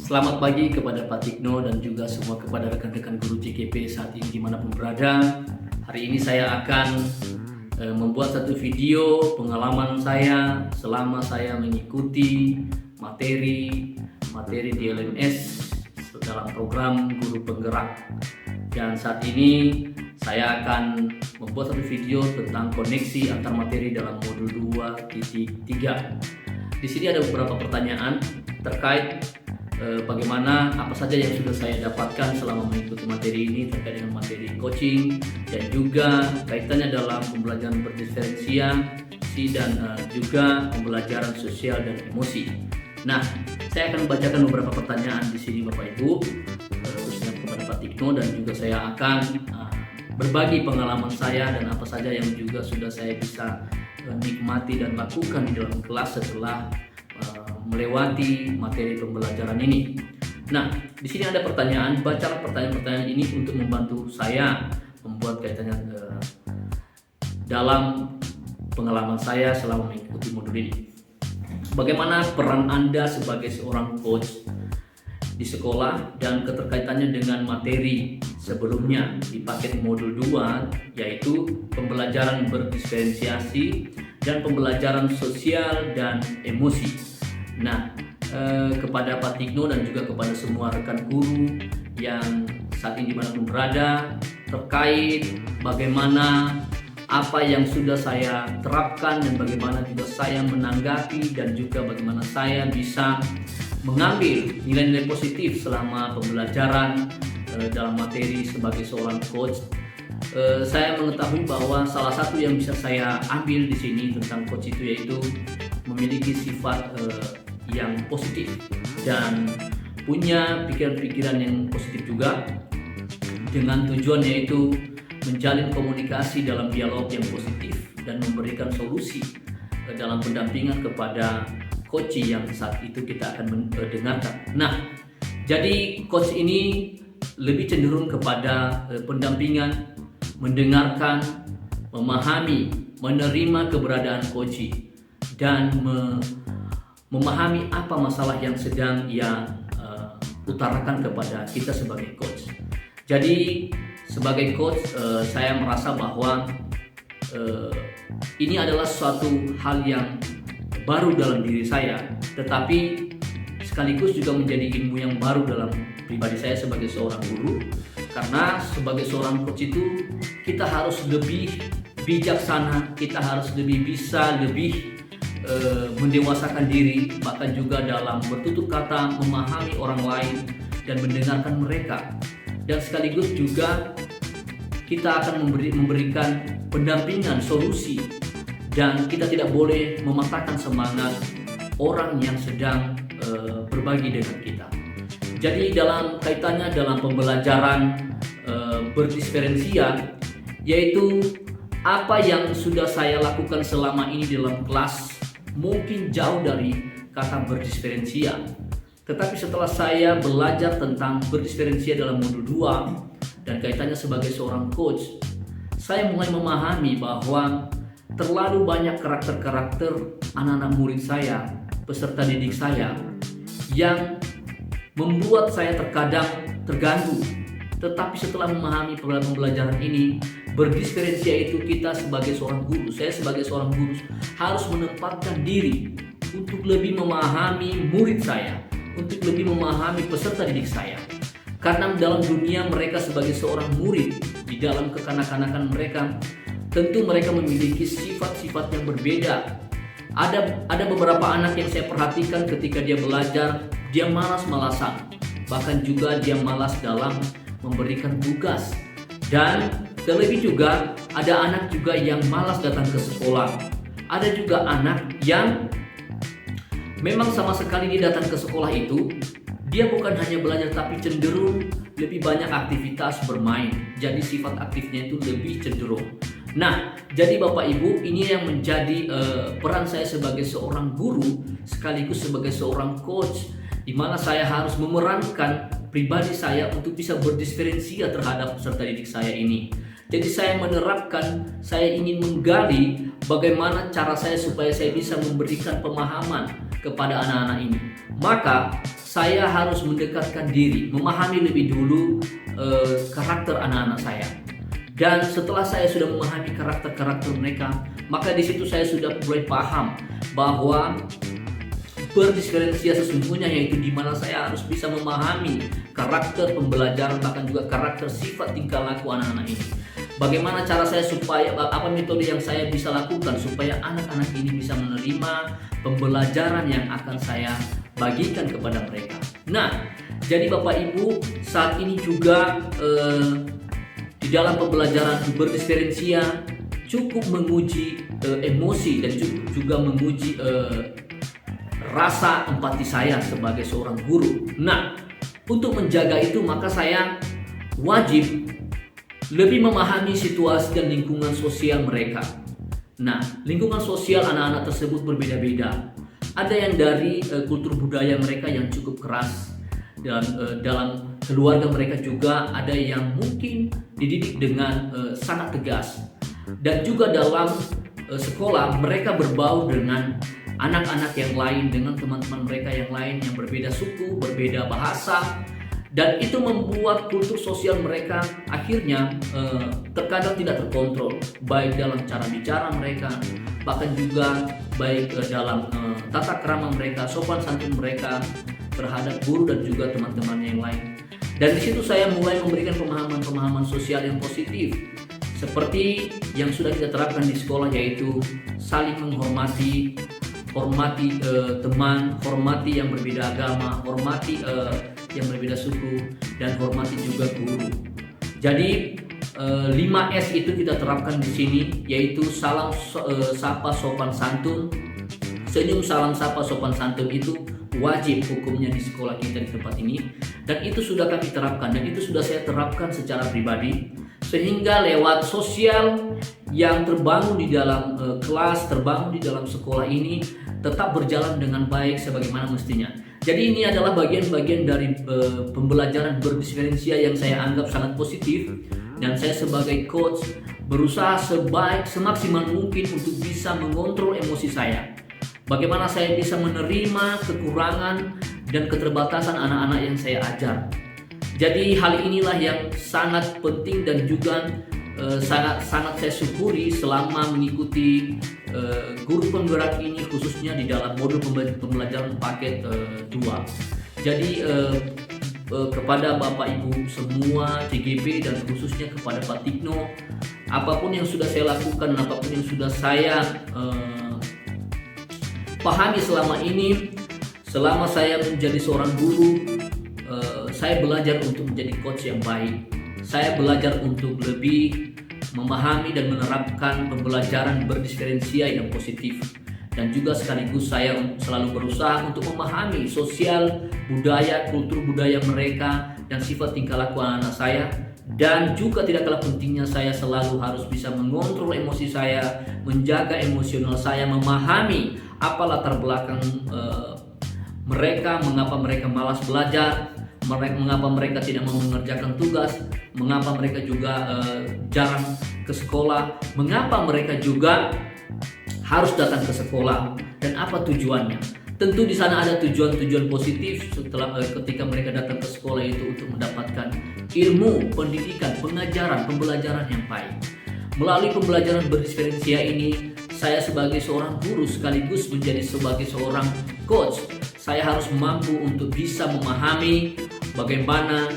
Selamat pagi kepada Pak Tikno dan juga semua kepada rekan-rekan guru JKP saat ini dimanapun berada. Hari ini saya akan membuat satu video pengalaman saya selama saya mengikuti materi di LMS dalam program Guru Penggerak. Dan saat ini saya akan membuat satu video tentang koneksi antar materi dalam modul 2.3. Di sini ada beberapa pertanyaan terkait bagaimana apa saja yang sudah saya dapatkan selama mengikuti materi ini terkait dengan materi coaching dan juga kaitannya dalam pembelajaran berdiferensiasi dan juga pembelajaran sosial dan emosi. Nah, saya akan membacakan beberapa pertanyaan di sini Bapak Ibu, khususnya kepada Pak Tikno, dan juga saya akan berbagi pengalaman saya dan apa saja yang juga sudah saya bisa nikmati dan lakukan di dalam kelas setelah melewati materi pembelajaran ini. Nah, di sini ada pertanyaan. Bacalah pertanyaan-pertanyaan ini untuk membantu saya membuat kaitannya dalam pengalaman saya selama mengikuti modul ini. Bagaimana peran Anda sebagai seorang coach di sekolah dan keterkaitannya dengan materi sebelumnya di paket modul 2, yaitu pembelajaran berdiferensiasi dan pembelajaran sosial dan emosi. Nah, kepada Pak Tikno dan juga kepada semua rekan guru yang saat ini dimanapun berada, terkait bagaimana apa yang sudah saya terapkan dan bagaimana juga saya menanggapi dan juga bagaimana saya bisa mengambil nilai-nilai positif selama pembelajaran dalam materi sebagai seorang coach. Saya mengetahui bahwa salah satu yang bisa saya ambil di sini tentang coach itu yaitu memiliki sifat yang positif dan punya pikiran-pikiran yang positif juga, dengan tujuan yaitu menjalin komunikasi dalam dialog yang positif dan memberikan solusi dalam pendampingan kepada coach yang saat itu kita akan dengarkan. Nah, jadi coach ini lebih cenderung kepada pendampingan, mendengarkan, memahami, menerima keberadaan coach dan memahami apa masalah yang sedang ia utarakan kepada kita sebagai coach. Jadi sebagai coach saya merasa bahwa ini adalah suatu hal yang baru dalam diri saya, tetapi sekaligus juga menjadi ilmu yang baru dalam pribadi saya sebagai seorang guru. Karena sebagai seorang coach itu kita harus lebih bijaksana, kita harus lebih mendewasakan diri, bahkan juga dalam bertutur kata memahami orang lain dan mendengarkan mereka, dan sekaligus juga kita akan memberikan pendampingan, solusi, dan kita tidak boleh mematahkan semangat orang yang sedang berbagi dengan kita. Jadi dalam kaitannya dalam pembelajaran berdiferensia, yaitu apa yang sudah saya lakukan selama ini dalam kelas mungkin jauh dari kata berdiferensia, tetapi setelah saya belajar tentang berdiferensia dalam modul 2 dan kaitannya sebagai seorang coach, saya mulai memahami bahwa terlalu banyak karakter-karakter anak-anak murid saya, peserta didik saya, yang membuat saya terkadang terganggu. Tetapi setelah memahami pembelajaran ini, berdiferensia itu kita sebagai seorang guru, saya sebagai seorang guru harus menempatkan diri untuk lebih memahami murid saya, untuk lebih memahami peserta didik saya. Karena dalam dunia mereka sebagai seorang murid, di dalam kekanak-kanakan mereka, tentu mereka memiliki sifat-sifat yang berbeda. Ada beberapa anak yang saya perhatikan ketika dia belajar, dia malas-malasan, bahkan juga dia malas dalam memberikan tugas. Dan terlebih juga ada anak juga yang malas datang ke sekolah. Ada juga anak yang memang sama sekali dia datang ke sekolah itu, dia bukan hanya belajar tapi cenderung lebih banyak aktivitas bermain. Jadi sifat aktifnya itu lebih cenderung. Nah, jadi Bapak Ibu, ini yang menjadi peran saya sebagai seorang guru sekaligus sebagai seorang coach, di mana saya harus memerankan pribadi saya untuk bisa berdiferensia terhadap peserta didik saya ini. Jadi saya ingin menggali bagaimana cara saya supaya saya bisa memberikan pemahaman kepada anak-anak ini, maka saya harus mendekatkan diri, memahami lebih dulu karakter anak-anak saya. Dan setelah saya sudah memahami karakter-karakter mereka, maka di situ saya sudah mulai paham bahwa berdiferensiasi sesungguhnya, yaitu di mana saya harus bisa memahami karakter pembelajaran, bahkan juga karakter sifat tingkah laku anak-anak ini. Bagaimana cara saya supaya, apa metode yang saya bisa lakukan supaya anak-anak ini bisa menerima pembelajaran yang akan saya bagikan kepada mereka. Nah, jadi Bapak Ibu, saat ini juga di dalam pembelajaran berdiferensia cukup menguji emosi dan cukup juga menguji rasa empati saya sebagai seorang guru. Nah, untuk menjaga itu maka saya wajib lebih memahami situasi dan lingkungan sosial mereka. Nah, lingkungan sosial anak-anak tersebut berbeda-beda. Ada yang dari kultur budaya mereka yang cukup keras, dan dalam keluarga mereka juga ada yang mungkin dididik dengan sangat tegas. Dan juga dalam sekolah mereka berbau dengan anak-anak yang lain, dengan teman-teman mereka yang lain yang berbeda suku, berbeda bahasa, dan itu membuat kultur sosial mereka akhirnya terkadang tidak terkontrol, baik dalam cara bicara mereka, bahkan juga baik dalam tata krama mereka, sopan santun mereka terhadap guru dan juga teman-teman yang lain. Dan di situ saya mulai memberikan pemahaman-pemahaman sosial yang positif, seperti yang sudah kita terapkan di sekolah, yaitu saling menghormati, hormati teman, hormati yang berbeda agama, hormati yang berbeda suku, dan hormati juga guru. Jadi 5S itu kita terapkan di sini, yaitu salam sapa sopan santun. Senyum salam sapa sopan santun itu wajib hukumnya di sekolah kita di tempat ini, dan itu sudah kami terapkan, dan itu sudah saya terapkan secara pribadi, sehingga lewat sosial yang terbangun di dalam kelas, terbangun di dalam sekolah ini tetap berjalan dengan baik sebagaimana mestinya. Jadi ini adalah bagian-bagian dari pembelajaran berdiferensia yang saya anggap sangat positif, dan saya sebagai coach berusaha semaksimal mungkin untuk bisa mengontrol emosi saya. Bagaimana saya bisa menerima kekurangan dan keterbatasan anak-anak yang saya ajar. Jadi hal inilah yang sangat penting dan juga sangat saya syukuri selama mengikuti guru penggerak ini, khususnya di dalam modul pembelajaran paket 2. Jadi kepada Bapak Ibu semua CGP dan khususnya kepada Pak Tikno, apapun yang sudah saya lakukan, apapun yang sudah saya pahami selama ini, selama saya menjadi seorang guru, saya belajar untuk menjadi coach yang baik. Saya belajar untuk lebih memahami dan menerapkan pembelajaran berdiferensia yang positif, dan juga sekaligus saya selalu berusaha untuk memahami sosial, budaya, kultur budaya mereka, dan sifat tingkah laku anak-anak saya. Dan juga tidak kalah pentingnya, saya selalu harus bisa mengontrol emosi saya, menjaga emosional saya, memahami apa latar belakang mereka, mengapa mereka malas belajar, mengapa mereka tidak mau mengerjakan tugas, mengapa mereka juga jarang ke sekolah, mengapa mereka juga harus datang ke sekolah, dan apa tujuannya. Tentu di sana ada tujuan-tujuan positif setelah ketika mereka datang ke sekolah itu untuk mendapatkan ilmu, pendidikan, pengajaran, pembelajaran yang baik. Melalui pembelajaran berdiferensia ini, saya sebagai seorang guru sekaligus menjadi sebagai seorang coach, saya harus mampu untuk bisa memahami bagaimana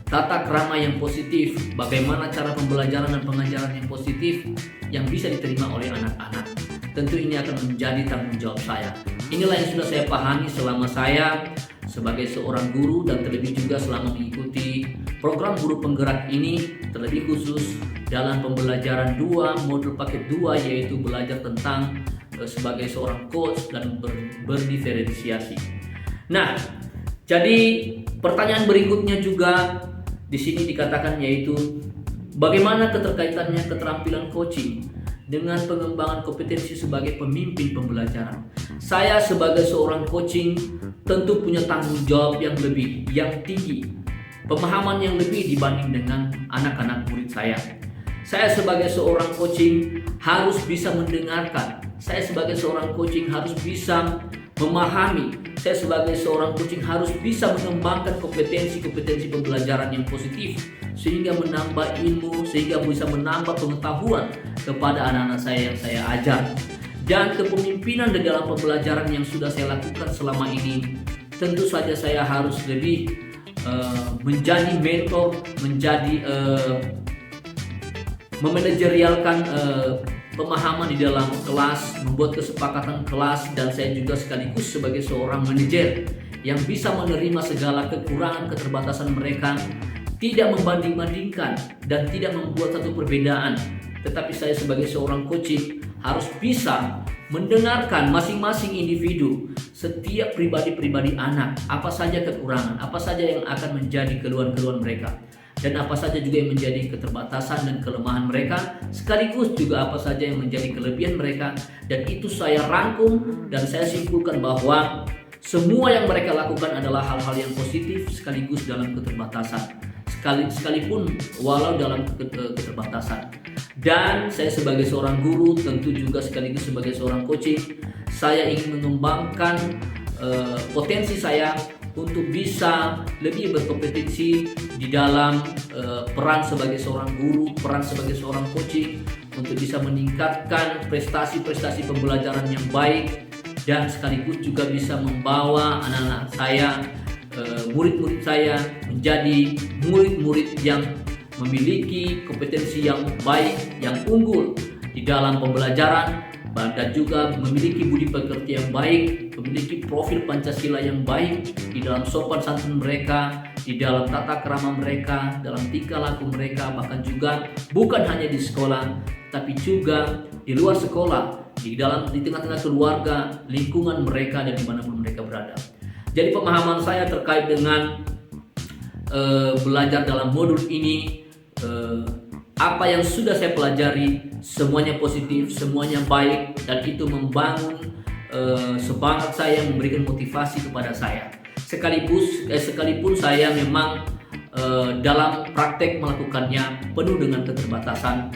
tata krama yang positif, bagaimana cara pembelajaran dan pengajaran yang positif yang bisa diterima oleh anak-anak. Tentu ini akan menjadi tanggung jawab saya. Inilah yang sudah saya pahami selama saya sebagai seorang guru, dan terlebih juga selama mengikuti program guru penggerak ini, terlebih khusus dalam pembelajaran 2 modul paket 2, yaitu belajar tentang sebagai seorang coach dan berdiferensiasi. Nah, jadi pertanyaan berikutnya juga di sini dikatakan, yaitu bagaimana keterkaitannya keterampilan coaching dengan pengembangan kompetensi sebagai pemimpin pembelajaran. Saya sebagai seorang coaching tentu punya tanggung jawab yang tinggi, pemahaman yang lebih dibanding dengan anak-anak murid saya. Saya sebagai seorang coaching harus bisa mendengarkan. Saya sebagai seorang coaching harus bisa memahami. Saya sebagai seorang coaching harus bisa mengembangkan kompetensi-kompetensi pembelajaran yang positif sehingga menambah ilmu, sehingga bisa menambah pengetahuan kepada anak-anak saya yang saya ajar. Dan kepemimpinan di dalam pembelajaran yang sudah saya lakukan selama ini, tentu saja saya harus lebih menjadi mentor, menjadi memanajerialkan pemahaman di dalam kelas, membuat kesepakatan kelas, dan saya juga sekaligus sebagai seorang manajer yang bisa menerima segala kekurangan, keterbatasan mereka, tidak membanding-bandingkan dan tidak membuat satu perbedaan. Tetapi saya sebagai seorang coaching harus bisa mendengarkan masing-masing individu, setiap pribadi-pribadi anak, apa saja kekurangan, apa saja yang akan menjadi keluhan-keluhan mereka, dan apa saja juga yang menjadi keterbatasan dan kelemahan mereka, sekaligus juga apa saja yang menjadi kelebihan mereka. Dan itu saya rangkum dan saya simpulkan bahwa semua yang mereka lakukan adalah hal-hal yang positif sekaligus dalam keterbatasan, sekalipun walau dalam keterbatasan. Dan saya sebagai seorang guru, tentu juga sekaligus sebagai seorang coaching, saya ingin mengembangkan potensi saya untuk bisa lebih berkompetensi di dalam peran sebagai seorang guru, peran sebagai seorang coaching, untuk bisa meningkatkan prestasi-prestasi pembelajaran yang baik, dan sekaligus juga bisa membawa anak-anak saya, murid-murid saya menjadi murid-murid yang memiliki kompetensi yang baik, yang unggul di dalam pembelajaran, dan juga memiliki budi pekerti yang baik, memiliki profil Pancasila yang baik di dalam sopan santun mereka, di dalam tata krama mereka, dalam tingkah laku mereka, bahkan juga bukan hanya di sekolah, tapi juga di luar sekolah, di tengah-tengah keluarga, lingkungan mereka, dan dimanapun mereka berada. Jadi pemahaman saya terkait dengan belajar dalam modul ini, apa yang sudah saya pelajari semuanya positif, semuanya baik, dan itu membangun semangat saya, memberikan motivasi kepada saya. Sekalipun saya memang dalam praktek melakukannya penuh dengan keterbatasan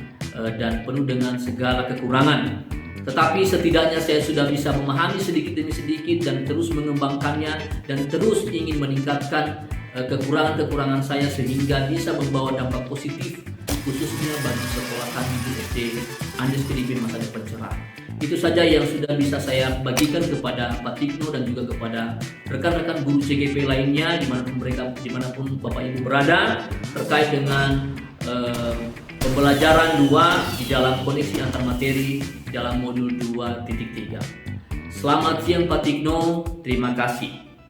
dan penuh dengan segala kekurangan, tetapi setidaknya saya sudah bisa memahami sedikit demi sedikit dan terus mengembangkannya, dan terus ingin meningkatkan kekurangan-kekurangan saya sehingga bisa membawa dampak positif, khususnya bagi sekolah kami di SD Andes PDIP Masa Depan Cerah. Itu saja yang sudah bisa saya bagikan kepada Pak Tikno dan juga kepada rekan-rekan guru CGP lainnya dimanapun Bapak Ibu berada, terkait dengan pembelajaran 2 di dalam koneksi antar materi dalam modul 2.3. Selamat siang Pak Tikno, terima kasih.